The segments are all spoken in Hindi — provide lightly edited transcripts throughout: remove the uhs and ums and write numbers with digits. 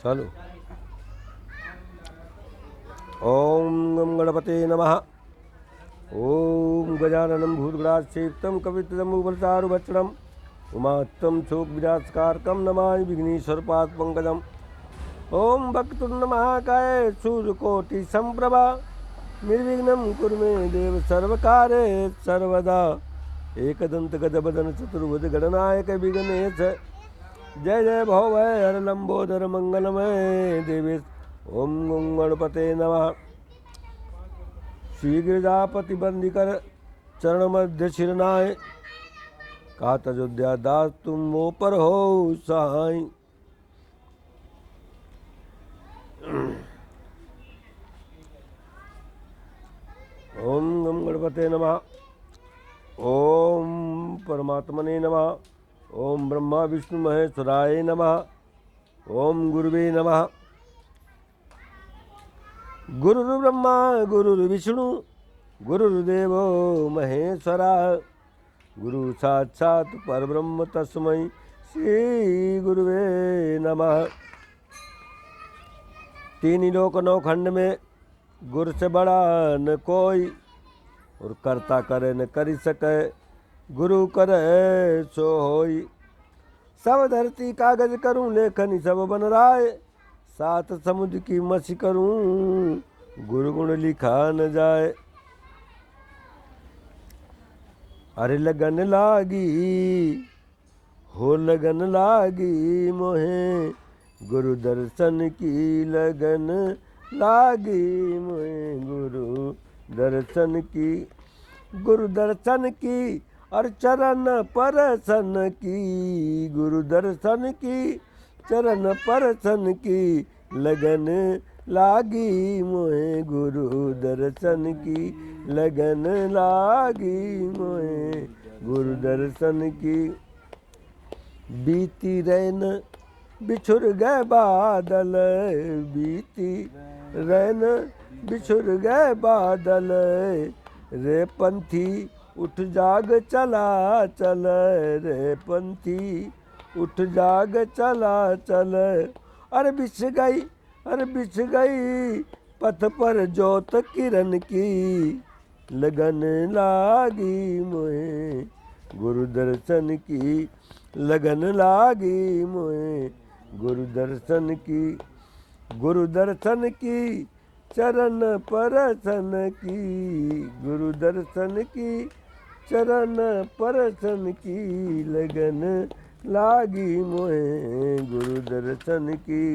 चलो। ओम गम गणपते नमः। ओम गजाननं भूतगणाच्छेदं कवित्तमुपचारुभक्षणम् उमात्तं शोकविनाशकारकं नमामि विघ्नेश्वरपादपङ्कजम्। ओम वक्रतुण्डमहाकाय सूर्यकोटिसम्प्रभा निर्विघ्नं कुरु मे देव सर्वकार्येषु सर्वदा। एकदन्तगजवदन चतुर्भुज गणनायक विघ्नेश जय जय भवभय हर लंबोदर मंगलमय देवेश। ओम गणपते नमः। श्री गिरिजापति बंदिकर चरण मध्य शिरनाय कात अयोध्या दास तुम वो पर हो सहाय। ओम गम गणपते नमः। ओम परमात्मने नमः। ओम ब्रह्मा विष्णु महेश्वराय नमः। ओम गुरुवे नमः। गुरुर्ब्रह्मा गुरुर्विष्णु गुरुर्देवो महेश्वरा गुरु साक्षात् परब्रह्म तस्मै श्री गुरुवे नमः। तीन ही लोक नौ खंड में गुरु से बड़ा न कोई और करता करे न करी सके गुरु करे सो होई। सब धरती कागज करूं लेखनी सब बन राय सात समुद्र की मछी करूं गुरु गुण लिखा न जाए। अरे लगन लागी हो लगन लागी मोहे गुरु दर्शन की लगन लागी मोहे गुरु दर्शन की और चरण परसन की गुरु दर्शन की चरण परसन की लगन लागी मोहे गुरु दर्शन की लगन लागी मोहे गुरु दर्शन की। बीती रैन बिछुर गए बादल बीती रैन बिछुर गए बादल रे पंथी उठ जाग चला चल रे पंथी उठ जाग चला चल। अरे बिछ गई पथ पर ज्योत किरण की लगन लागी मोहे गुरु दर्शन की लगन लागी मोहे गुरु दर्शन की चरण परसन की गुरु दर्शन की चरण परसन की लगन लागी मोहे गुरु दर्शन की।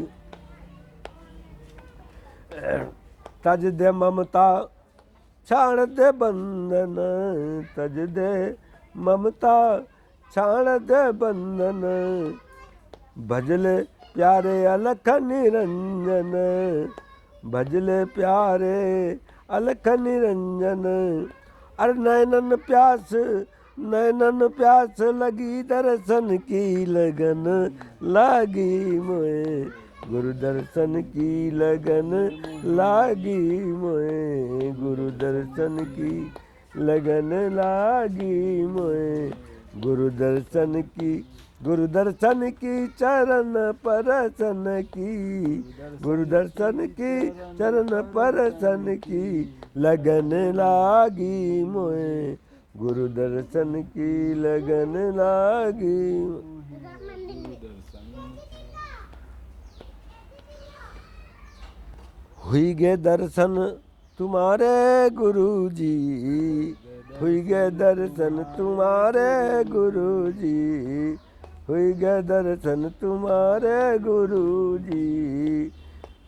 तज दे ममता छाण दे बंधन तज दे ममता छाण दे बंधन भजले प्यारे अलख निरंजन भजले प्यारे अलख निरंजन। अरे नैनन प्यास लगी दर्शन की लगन लागी मोहे गुरु दर्शन की लगन लागी मोहे गुरु दर्शन की लगन लागी मोहे गुरु दर्शन की चरण परसन की गुरु दर्शन की चरण परसन की लगन लागी मोहे गुरु दर्शन की लगन लागी। हुई गे दर्शन तुम्हारे गुरुजी हुई गे दर्शन तुम्हारे गुरुजी हुई गे दर्शन तुम्हारे गुरुजी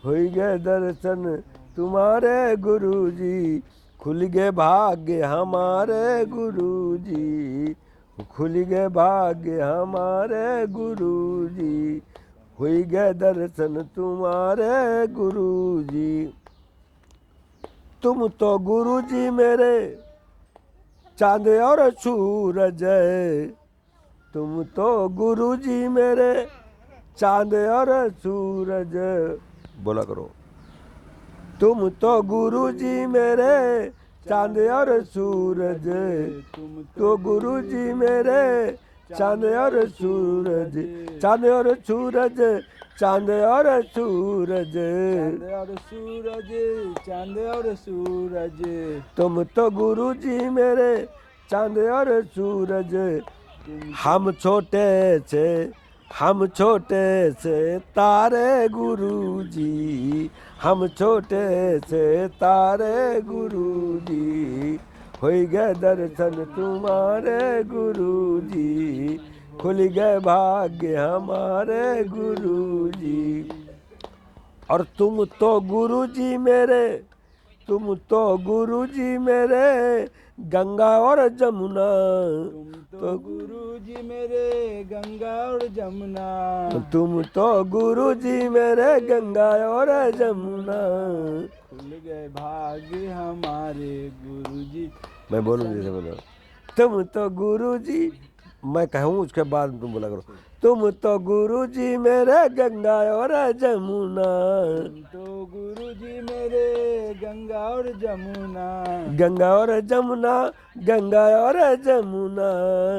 हुई गे दर्शन तुम्हारे गुरुजी खुल गए भाग्य हमारे गुरुजी खुल गए भाग्य हमारे गुरुजी हुई गए दर्शन तुम्हारे गुरुजी। तुम तो गुरुजी मेरे चांद और सूरज तुम तो गुरुजी मेरे चांद और सूरज बोला करो। तुम तो गुरुजी मेरे चांद और सूरज तो गुरुजी मेरे चांद और सूरज चांद और सूरज, चांद और सूरज, चांद और सूरज। तुम तो गुरु जी मेरे चांद और सूरज। हम छोटे से, हम छोटे से तारे गुरु जी, हम छोटे से तारे गुरु जी। होई गए दर्शन तुम्हारे गुरु जी, खुल गए भाग्य हमारे गुरु जी। और तुम तो गुरु जी मेरे, तुम तो गुरु जी मेरे गंगा और जमुना। तुम तो गुरु जी मेरे गंगा और जमुना। तुम तो गुरु जी मेरे गंगा और जमुना। खुल गए भाग्य हमारे गुरु जी। मैं बोलूँ जैसे बोलो, तुम तो गुरु जी, मैं कहूँ उसके बाद तुम बोला करो। तुम तो गुरु जी मेरे गंगा और जमुना। तुम तो गुरु जी मेरे गंगा और जमुना। गंगा और जमुना, गंगा और जमुना,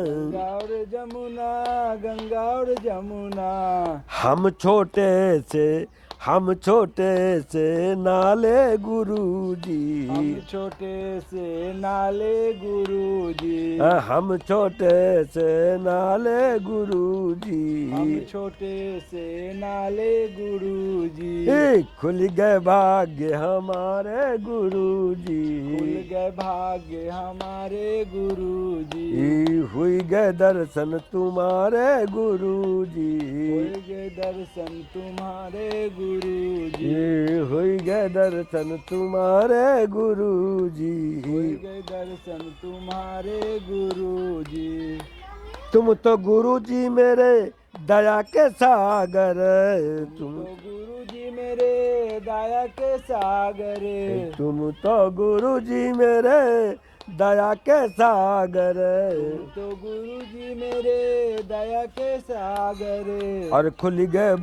गंगा और जमुना, गंगा और जमुना। हम छोटे से, हम छोटे से नाले गुरु जी, हम छोटे से नाले गुरु जी। हम छोटे से नाले गुरु जी। हम छोटे से नाले गुरु जी। खुल गए भाग्य हमारे गुरु जी, खुल गए भाग्य हमारे गुरु जी। हुई गए दर्शन तुम्हारे गुरु जी, हुई गए दर्शन तुम्हारे गुरु जी। हुई गए दर्शन तुम्हारे गुरु जी। हुई गए दर्शन तुम्हारे गुरु जी। तुम तो गुरु जी मेरे दया के सागर, तुम तो गुरु जी मेरे दया के सागर। तुम तो गुरु जी मेरे दया के सागर। तुम तो गुरु जी मेरे दया के सागर। और खुल गए,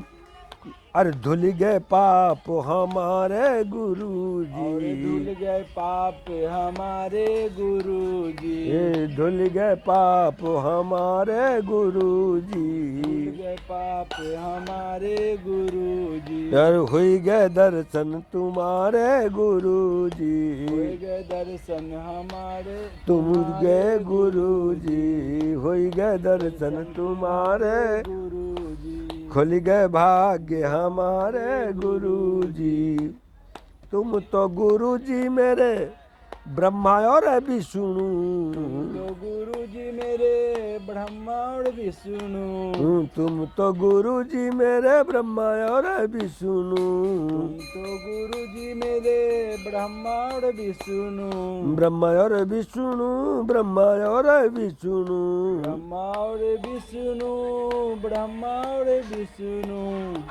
अरे धुल गए पाप हमारे गुरु और जी, धुल गए पाप हमारे गुरु जी। धुल गए पाप हमारे गुरु जी। धुल गए पाप हमारे गुरु जी। और हुई गए दर्शन तुम्हारे गुरु जी, हुई गए दर्शन हमारे तुम गए गुरु जी, हुई गए दर्शन तुम्हारे, गुरु जी। खुल गए भाग्य हमारे गुरु जी। तुम तो गुरु जी मेरे ब्रह्मा और विष्णु, तो गुरु जी मेरे ब्रह्मा और विष्णु। तुम तो गुरु जी मेरे ब्रह्मा और विष्णु। तुम तो गुरु जी मेरे ब्रह्मा और विष्णु। ब्रह्मा और विष्णु, ब्रह्मा और विष्णु, ब्रह्मा और विष्णु, ब्रह्मा और विष्णु।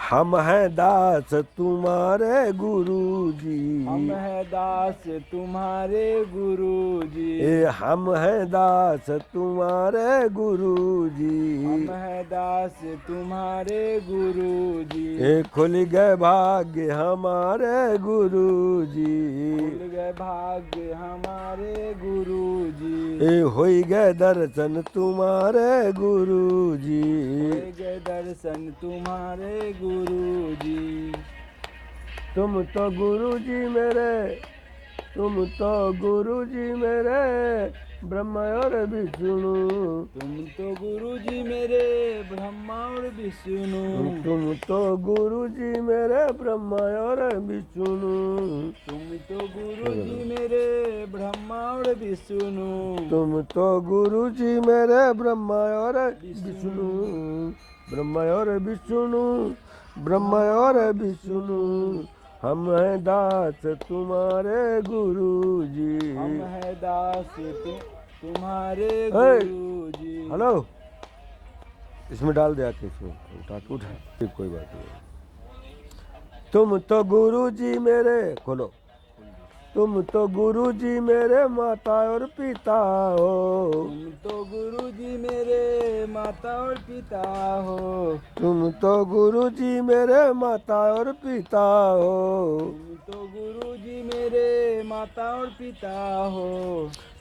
हम हैं दास तुम्हारे गुरु जी, हम हैं दास तुम्हारे गुरु जी। हम हैं दास तुम्हारे गुरु जी, हम हैं दास तुम्हारे गुरु जी। खुल गए भाग्य हमारे गुरु जी, खुल गए भाग्य हमारे गुरु जी। होई गए दर्शन तुम्हारे गुरु जी। हुई गए दर्शन तुम्हारे गुरु जी। तुम तो गुरु जी मेरे, तुम तो गुरु जी मेरे ब्रह्मा और विष्णु। तुम तो गुरु जी मेरे ब्रह्मा और विष्णु। तुम तो गुरु जी मेरे ब्रह्मा और विष्णु। तुम तो गुरु जी मेरे ब्रह्मा और विष्णु। तुम तो गुरु जी मेरे ब्रह्मा और विष्णु, ब्रह्मा और विष्णु, ब्रह्मा और विष्णु। हम हैं दास तुम्हारे गुरु जी। हम हैं दास तुम्हारे गुरु जी। हेलो, इसमें डाल दिया कि इसमें उठा, कोई बात नहीं। तुम तो गुरु जी मेरे, खोलो, तुम तो गुरु जी मेरे माता और पिता हो। तुम तो गुरु जी मेरे माता और पिता हो। तुम तो गुरु जी मेरे माता और पिता हो। तुम तो गुरु जी मेरे माता और पिता हो।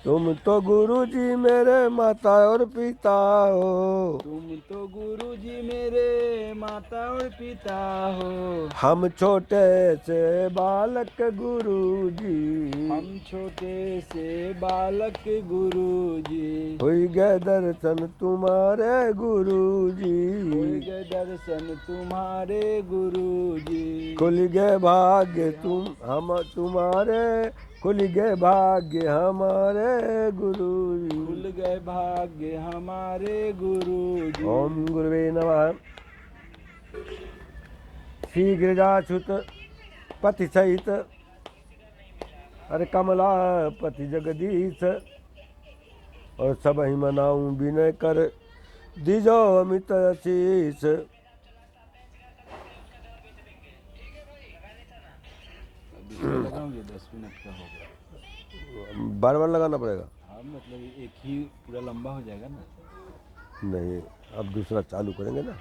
तुम तो गुरु जी मेरे माता और पिता हो, तुम तो गुरु जी मेरे माता और पिता हो। हम छोटे से बालक गुरु जी, हम छोटे से बालक गुरु जी। हुई गए दर्शन तुम्हारे गुरु जी, होई गए दर्शन तुम्हारे गुरु जी। खुल गए भाग्य तुम हम तुम्हारे, खुल गए भाग्य हमारे गुरु जी। खुल गए भाग्य हमारे गुरु जी। ओम गुरुवे नमः। श्री गिरिजाच्युत पति सहित अरे कमला पति जगदीश, और सब ही मनाऊं विनय कर, दीजो अमित आशीष। लगाऊंगे 10 मिनट का होगा। बार बार लगाना पड़ेगा? हाँ मतलब एक ही पूरा लंबा हो जाएगा ना। नहीं, अब दूसरा चालू करेंगे ना।